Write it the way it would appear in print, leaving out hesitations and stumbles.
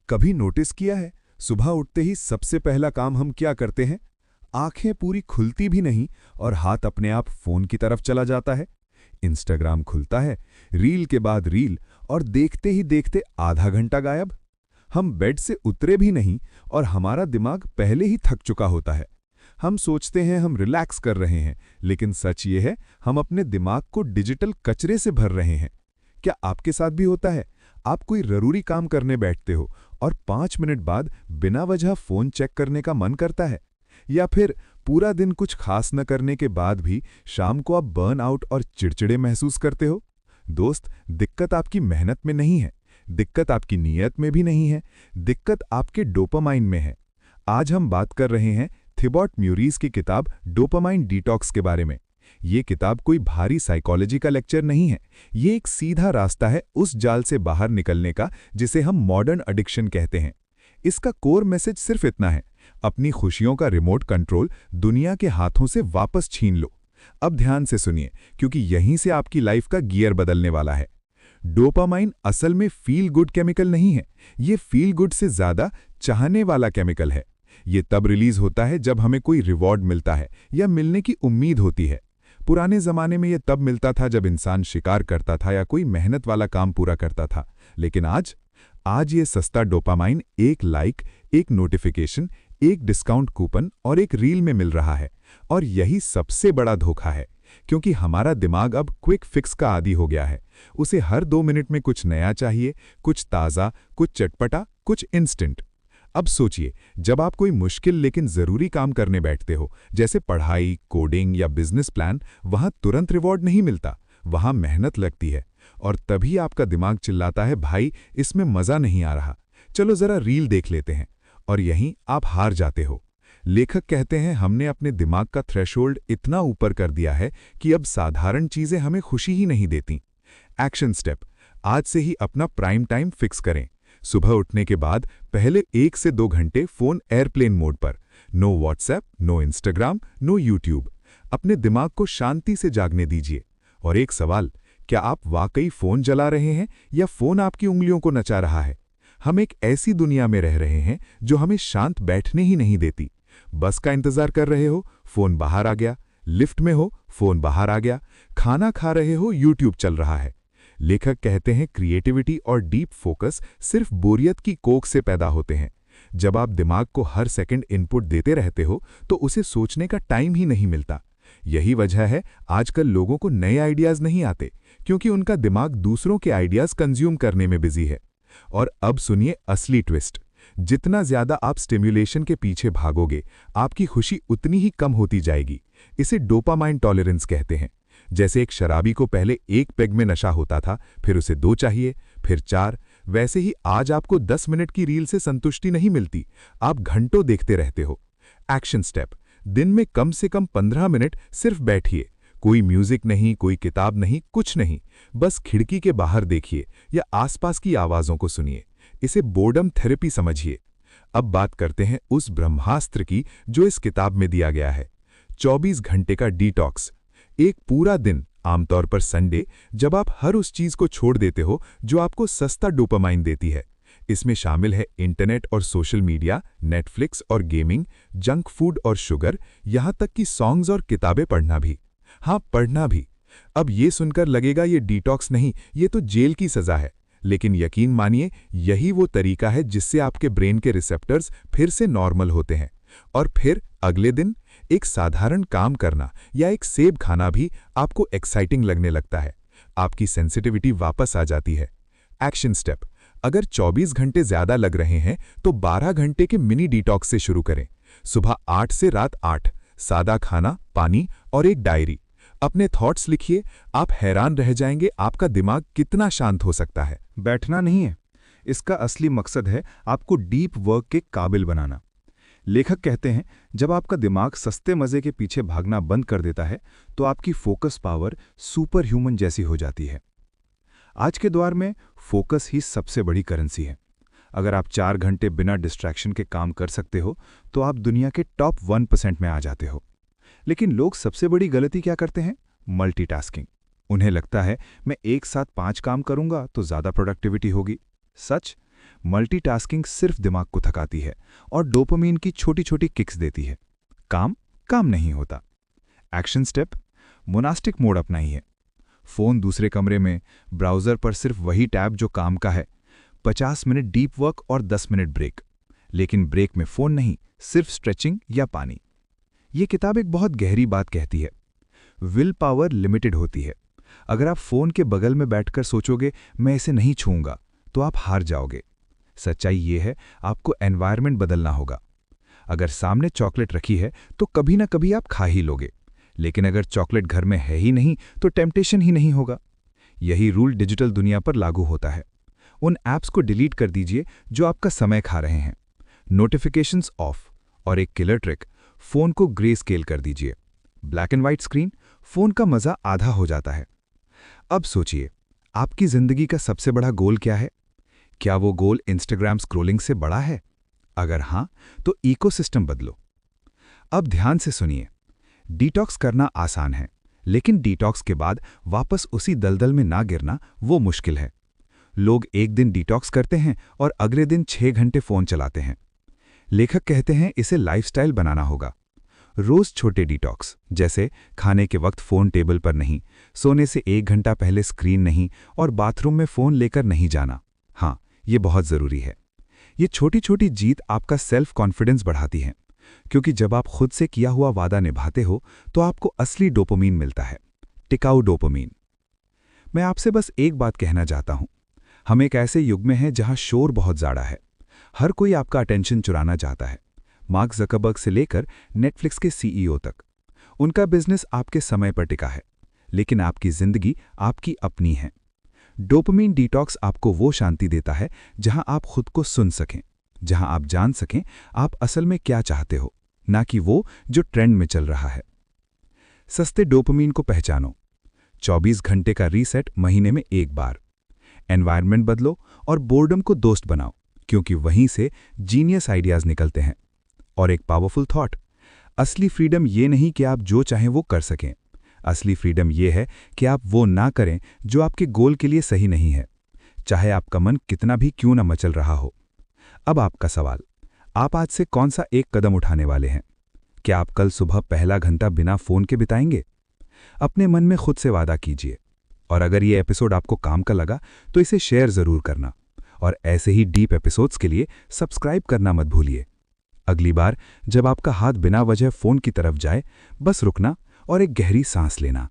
कभी नोटिस किया है, सुबह उठते ही सबसे पहला काम हम क्या करते हैं? आंखें पूरी खुलती भी नहीं और हाथ अपने आप फोन की तरफ चला जाता है। इंस्टाग्राम खुलता है, रील के बाद रील, और देखते ही देखते आधा घंटा गायब। हम बेड से उतरे भी नहीं और हमारा दिमाग पहले ही थक चुका होता है। हम सोचते हैं हम रिलैक्स कर रहे हैं, लेकिन सच ये है हम अपने दिमाग को डिजिटल कचरे से भर रहे हैं। क्या आपके साथ भी होता है? आप कोई ज़रूरी काम करने बैठते हो और 5 मिनट बाद बिना वजह फ़ोन चेक करने का मन करता है? या फिर पूरा दिन कुछ खास न करने के बाद भी शाम को आप बर्न आउट और चिड़चिड़े महसूस करते हो? दोस्त, दिक्कत आपकी मेहनत में नहीं है, दिक्कत आपकी नीयत में भी नहीं है, दिक्कत आपके डोपामाइन में है। आज हम बात कर रहे हैं थिबॉट म्यूरीज की किताब डोपामाइन डिटॉक्स के बारे में। ये किताब कोई भारी साइकोलॉजी का लेक्चर नहीं है, ये एक सीधा रास्ता है उस जाल से बाहर निकलने का जिसे हम मॉडर्न एडिक्शन कहते हैं। इसका कोर मैसेज सिर्फ इतना है, अपनी खुशियों का रिमोट कंट्रोल दुनिया के हाथों से वापस छीन लो। अब ध्यान से सुनिए, क्योंकि यहीं से आपकी लाइफ का गियर बदलने वाला है। डोपामाइन असल में फील गुड केमिकल नहीं है, ये फील गुड से ज्यादा चाहने वाला केमिकल है। ये तब रिलीज होता है जब हमें कोई रिवॉर्ड मिलता है या मिलने की उम्मीद होती है। पुराने जमाने में यह तब मिलता था जब इंसान शिकार करता था या कोई मेहनत वाला काम पूरा करता था। लेकिन आज ये सस्ता डोपामाइन एक लाइक, एक नोटिफिकेशन, एक डिस्काउंट कूपन और एक रील में मिल रहा है। और यही सबसे बड़ा धोखा है, क्योंकि हमारा दिमाग अब क्विक फिक्स का आदी हो गया है। उसे हर 2 मिनट में कुछ नया चाहिए, कुछ ताज़ा, कुछ चटपटा, कुछ इंस्टेंट। अब सोचिए, जब आप कोई मुश्किल लेकिन ज़रूरी काम करने बैठते हो, जैसे पढ़ाई, कोडिंग या बिजनेस प्लान, वहाँ तुरंत रिवॉर्ड नहीं मिलता, वहाँ मेहनत लगती है। और तभी आपका दिमाग चिल्लाता है, भाई इसमें मज़ा नहीं आ रहा, चलो ज़रा रील देख लेते हैं। और यहीं आप हार जाते हो। लेखक कहते हैं हमने अपने दिमाग का थ्रेशोल्ड इतना ऊपर कर दिया है कि अब साधारण चीज़ें हमें खुशी ही नहीं देती। एक्शन स्टेप, आज से ही अपना प्राइम टाइम फिक्स करें। सुबह उठने के बाद पहले 1 से 2 घंटे फ़ोन एयरप्लेन मोड पर। No WhatsApp, no Instagram, no YouTube. अपने दिमाग को शांति से जागने दीजिए। और एक सवाल, क्या आप वाकई फ़ोन चला रहे हैं या फ़ोन आपकी उंगलियों को नचा रहा है? हम एक ऐसी दुनिया में रह रहे हैं जो हमें शांत बैठने ही नहीं देती। बस का इंतज़ार कर रहे हो, फ़ोन बाहर आ गया। लिफ्ट में हो, फ़ोन बाहर आ गया। खाना खा रहे हो, यूट्यूब चल रहा है। लेखक कहते हैं क्रिएटिविटी और डीप फोकस सिर्फ बोरियत की कोख से पैदा होते हैं। जब आप दिमाग को हर सेकंड इनपुट देते रहते हो तो उसे सोचने का टाइम ही नहीं मिलता। यही वजह है आजकल लोगों को नए आइडियाज़ नहीं आते, क्योंकि उनका दिमाग दूसरों के आइडियाज़ कंज्यूम करने में बिजी है। और अब सुनिए असली ट्विस्ट, जितना ज़्यादा आप स्टिम्युलेशन के पीछे भागोगे, आपकी खुशी उतनी ही कम होती जाएगी। इसे डोपामाइन टॉलरेंस कहते हैं। जैसे एक शराबी को पहले 1 पेग में नशा होता था, फिर उसे 2 चाहिए, फिर 4, वैसे ही आज आपको 10 मिनट की रील से संतुष्टि नहीं मिलती, आप घंटों देखते रहते हो। एक्शन स्टेप, दिन में कम से कम 15 मिनट सिर्फ बैठिए। कोई म्यूजिक नहीं, कोई किताब नहीं, कुछ नहीं, बस खिड़की के बाहर देखिए या आसपास की आवाज़ों को सुनिए। इसे बोर्डम थेरेपी समझिए। अब बात करते हैं उस ब्रह्मास्त्र की जो इस किताब में दिया गया है, 24 घंटे का डिटॉक्स। एक पूरा दिन, आमतौर पर संडे, जब आप हर उस चीज़ को छोड़ देते हो जो आपको सस्ता डोपामाइन देती है। इसमें शामिल है इंटरनेट और सोशल मीडिया, नेटफ्लिक्स और गेमिंग, जंक फूड और शुगर, यहाँ तक कि सॉन्ग्स और किताबें पढ़ना भी। हाँ, पढ़ना भी। अब ये सुनकर लगेगा ये डिटॉक्स नहीं, ये तो जेल की सज़ा है। लेकिन यकीन मानिए, यही वो तरीका है जिससे आपके ब्रेन के रिसेप्टर्स फिर से नॉर्मल होते हैं। और फिर अगले दिन एक साधारण काम करना या एक सेब खाना भी आपको एक्साइटिंग लगने लगता है। आपकी सेंसिटिविटी वापस आ जाती है। एक्शन स्टेप, अगर 24 घंटे ज़्यादा लग रहे हैं तो 12 घंटे के मिनी डिटॉक्स से शुरू करें। सुबह 8 से रात 8, सादा खाना, पानी और एक डायरी। अपने थॉट्स लिखिए, आप हैरान रह जाएंगे आपका दिमाग कितना शांत हो सकता है। बैठना नहीं है, इसका असली मकसद है आपको डीप वर्क के काबिल बनाना। लेखक कहते हैं जब आपका दिमाग सस्ते मज़े के पीछे भागना बंद कर देता है तो आपकी फोकस पावर सुपर ह्यूमन जैसी हो जाती है। आज के दौर में फोकस ही सबसे बड़ी करेंसी है। अगर आप 4 घंटे बिना डिस्ट्रैक्शन के काम कर सकते हो तो आप दुनिया के टॉप 1% में आ जाते हो। लेकिन लोग सबसे बड़ी गलती क्या करते हैं? मल्टीटास्किंग। उन्हें लगता है मैं एक साथ 5 काम करूंगा तो ज़्यादा प्रोडक्टिविटी होगी। सच? मल्टीटास्किंग सिर्फ दिमाग को थकाती है और डोपामिन की छोटी छोटी किक्स देती है। काम नहीं होता। एक्शन स्टेप, मोनास्टिक मोड अपनाइए। फ़ोन दूसरे कमरे में, ब्राउज़र पर सिर्फ वही टैब जो काम का है। 50 मिनट डीप वर्क और 10 मिनट ब्रेक। लेकिन ब्रेक में फ़ोन नहीं, सिर्फ स्ट्रेचिंग या पानी। ये किताब एक बहुत गहरी बात कहती है। विल पावर लिमिटेड होती है। अगर आप फ़ोन के बगल में बैठकर सोचोगे मैं इसे नहीं छूऊंगा, तो आप हार जाओगे। सच्चाई ये है, आपको एनवायरनमेंट बदलना होगा। अगर सामने चॉकलेट रखी है तो कभी ना कभी आप खा ही लोगे, लेकिन अगर चॉकलेट घर में है ही नहीं तो टेम्पटेशन ही नहीं होगा। यही रूल डिजिटल दुनिया पर लागू होता है। उन ऐप्स को डिलीट कर दीजिए जो आपका समय खा रहे हैं। नोटिफिकेशंस ऑफ, और एक किलर ट्रिक, फ़ोन को ग्रे स्केल कर दीजिए। Black and white screen, phone का मज़ा आधा हो जाता है। अब सोचिए, आपकी ज़िंदगी का सबसे बड़ा गोल क्या है? क्या वो गोल इंस्टाग्राम स्क्रॉलिंग से बड़ा है? अगर हां, तो इकोसिस्टम बदलो। अब ध्यान से सुनिए। डिटॉक्स करना आसान है, लेकिन डिटॉक्स के बाद वापस उसी दलदल में ना गिरना वो मुश्किल है। लोग एक दिन डिटॉक्स करते हैं और अगले दिन 6 घंटे फ़ोन चलाते हैं। लेखक कहते हैं इसे लाइफस्टाइल बनाना होगा। रोज़ छोटे डिटॉक्स, जैसे खाने के वक्त फ़ोन टेबल पर नहीं, सोने से 1 घंटा पहले स्क्रीन नहीं और बाथरूम में फ़ोन लेकर नहीं जाना। हाँ, ये बहुत ज़रूरी है। ये छोटी छोटी जीत आपका सेल्फ कॉन्फिडेंस बढ़ाती हैं, क्योंकि जब आप खुद से किया हुआ वादा निभाते हो तो आपको असली डोपामिन मिलता है, टिकाऊ डोपामिन। मैं आपसे बस एक बात कहना चाहता हूं। हम एक ऐसे युग में हैं जहां शोर बहुत ज़्यादा है। हर कोई आपका अटेंशन चुराना चाहता है। मार्क ज़करबर्ग से लेकर नेटफ्लिक्स के सीईओ तक। उनका बिजनेस आपके समय पर टिका है, लेकिन आपकी ज़िंदगी आपकी अपनी है। डोपामिन डिटॉक्स आपको वो शांति देता है जहां आप खुद को सुन सकें, जहां आप जान सकें आप असल में क्या चाहते हो, ना कि वो जो ट्रेंड में चल रहा है। सस्ते डोपामिन को पहचानो। 24 घंटे का रीसेट महीने में एक बार। एनवायरनमेंट बदलो और बोर्डम को दोस्त बनाओ, क्योंकि वहीं से जीनियस आइडियाज निकलते हैं। और एक पावरफुल थॉट, असली फ्रीडम ये नहीं कि आप जो चाहें वो कर सकें। असली फ्रीडम ये है कि आप वो ना करें जो आपके गोल के लिए सही नहीं है, चाहे आपका मन कितना भी क्यों ना मचल रहा हो। अब आपका सवाल, आप आज से कौन सा एक कदम उठाने वाले हैं? क्या आप कल सुबह पहला घंटा बिना फ़ोन के बिताएंगे? अपने मन में खुद से वादा कीजिए। और अगर ये एपिसोड आपको काम का लगा तो इसे शेयर ज़रूर करना, और ऐसे ही डीप एपिसोड्स के लिए सब्सक्राइब करना मत भूलिए। अगली बार जब आपका हाथ बिना वजह फ़ोन की तरफ जाए, बस रुकना और एक गहरी सांस लेना।